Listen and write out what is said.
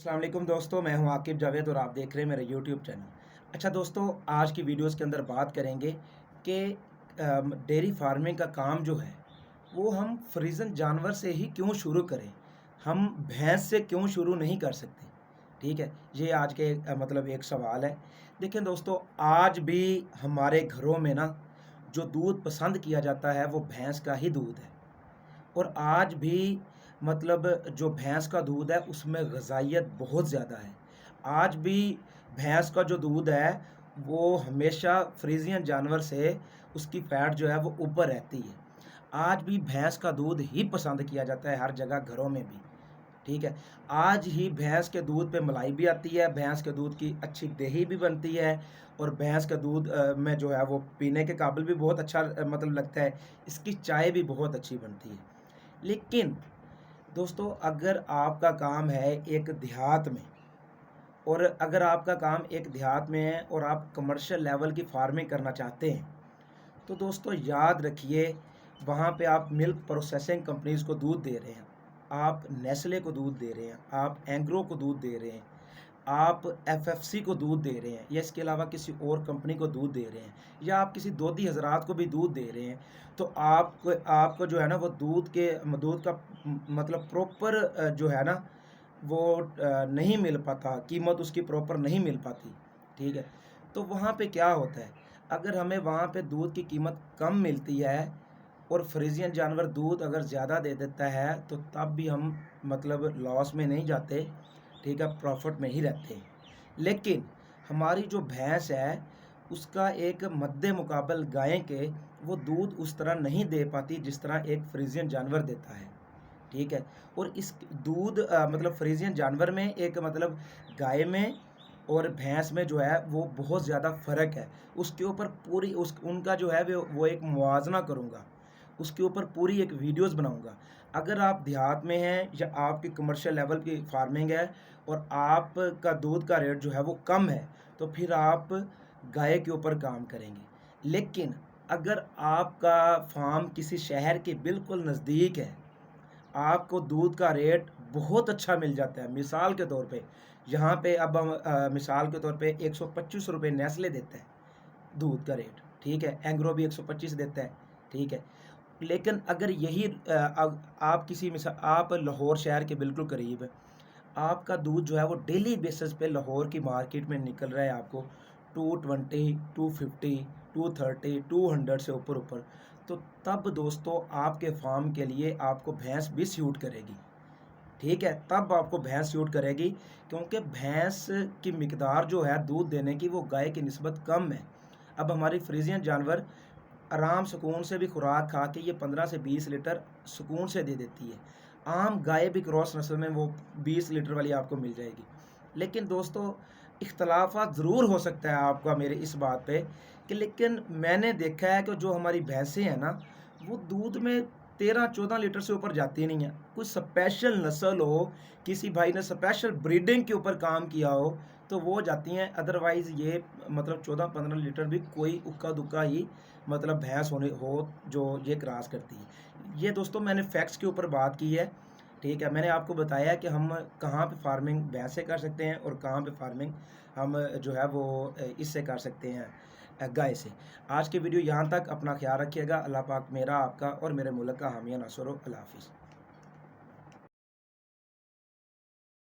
अस्सलाम वालेकुम दोस्तों, मैं हूं आकिब जावेद और आप देख रहे हैं मेरा यूट्यूब चैनल। अच्छा दोस्तों, आज की वीडियोस के अंदर बात करेंगे कि डेयरी फार्मिंग का काम जो है वो हम फ्रीजन जानवर से ही क्यों शुरू करें। हम भैंस से क्यों शुरू नहीं कर सकते। ठीक है, ये आज के मतलब एक सवाल है। देखें दोस्तों, आज भी हमारे घरों में ना जो दूध पसंद किया जाता है वो भैंस का ही दूध है। और आज भी मतलब जो भैंस का दूध है उसमें ग़ज़ाइयत बहुत ज़्यादा है। आज भी भैंस का जो दूध है वो हमेशा फ्रीजियन जानवर से उसकी फ़ैट जो है वो ऊपर रहती है। आज भी भैंस का दूध ही पसंद किया जाता है हर जगह घरों में भी। ठीक है, आज ही भैंस के दूध पे मलाई भी आती है, भैंस के दूध की अच्छी दही भी बनती है और भैंस का दूध में जो है वो पीने के काबिल भी बहुत अच्छा मतलब लगता है। इसकी चाय भी बहुत अच्छी बनती है। लेकिन दोस्तों, अगर आपका काम है एक देहात में और अगर आपका काम एक देहात में है और आप कमर्शियल लेवल की फार्मिंग करना चाहते हैं, तो दोस्तों याद रखिए, वहाँ पे आप मिल्क प्रोसेसिंग कंपनीज़ को दूध दे रहे हैं, आप नेस्ले को दूध दे रहे हैं, आप एंग्रो को दूध दे रहे हैं, आप एफएफसी को दूध दे रहे हैं या इसके अलावा किसी और कंपनी को दूध दे रहे हैं या आप किसी दोधी हजरात को भी दूध दे रहे हैं, तो आपको आपको जो है ना वो दूध का मतलब प्रॉपर जो है ना वो नहीं मिल पाता, कीमत उसकी प्रॉपर नहीं मिल पाती। ठीक है, तो वहाँ पे क्या होता है, अगर हमें वहाँ पे दूध की कीमत कम मिलती है और फ्रीजियन जानवर दूध अगर ज़्यादा दे देता है तो तब भी हम मतलब लॉस में नहीं जाते। ठीक है, प्रॉफिट में ही रहते हैं। लेकिन हमारी जो भैंस है उसका एक मद्दे मुकाबल गाय के वो दूध उस तरह नहीं दे पाती जिस तरह एक फ्रीजियन जानवर देता है। ठीक है, और इस दूध मतलब फ्रीजियन जानवर में एक मतलब गाय में और भैंस में जो है वो बहुत ज़्यादा फ़र्क है। उसके ऊपर पूरी उस उनका जो है वो एक मुवाज़ना करूँगा, उसके ऊपर पूरी एक वीडियोज़ बनाऊँगा। अगर आप देहात में हैं या आपकी कमर्शियल लेवल की फार्मिंग है और आपका दूध का रेट जो है वो कम है, तो फिर आप गाय के ऊपर काम करेंगे। लेकिन अगर आपका फार्म किसी शहर के बिल्कुल नज़दीक है, आपको दूध का रेट बहुत अच्छा मिल जाता है। मिसाल के तौर पे यहाँ पे अब हम मिसाल के तौर पे ₹125 नेस्ले देता है दूध का रेट, ठीक है? एंग्रो भी 125 देता है, ठीक है? लेकिन अगर यही आप किसी आप लाहौर शहर के बिल्कुल करीब है, आपका दूध जो है वो डेली बेसिस पे लाहौर की मार्केट में निकल रहा है आपको 220, 250, 230, 200 से ऊपर-ऊपर। तो तब दोस्तों आपके फार्म के लिए आपको भैंस भी सूट करेगी। ठीक है, तब आपको भैंस सूट करेगी क्योंकि भैंस की मिकदार जो है दूध देने की वो गाय की निस्बत कम है। अब हमारी फ्रीजियन जानवर आराम सुकून से भी खुराक खा के ये 15 से 20 लीटर सुकून से दे देती है। आम गाय भी क्रॉस नस्ल में वो 20 लीटर वाली आपको मिल जाएगी। लेकिन दोस्तों, इख्तलाफ़ात ज़रूर हो सकता है आपका मेरे इस बात पे कि लेकिन मैंने देखा है कि जो हमारी भैंसें हैं ना, वो दूध में 13-14 लीटर से ऊपर जाती नहीं है। कोई स्पेशल नस्ल हो, किसी भाई ने स्पेशल ब्रीडिंग के ऊपर काम किया हो, तो वो जाती हैं। अदरवाइज़ ये मतलब 14-15 लीटर भी कोई उक्का-दुक्का ही मतलब भैंस होने हो जो ये क्रॉस करती है। ये दोस्तों मैंने फैक्ट्स के ऊपर बात की है, ठीक है? मैंने आपको बताया कि हम कहाँ पे फार्मिंग भैंस से कर सकते हैं और कहाँ पे फार्मिंग हम जो है वो इससे कर सकते हैं गाय से। आज की वीडियो यहाँ तक। अपना ख़्याल रखिएगा। अल्लाह पाक मेरा, आपका और मेरे मुल्क का हामी नासर हो। अल्लाह हाफ़िज़।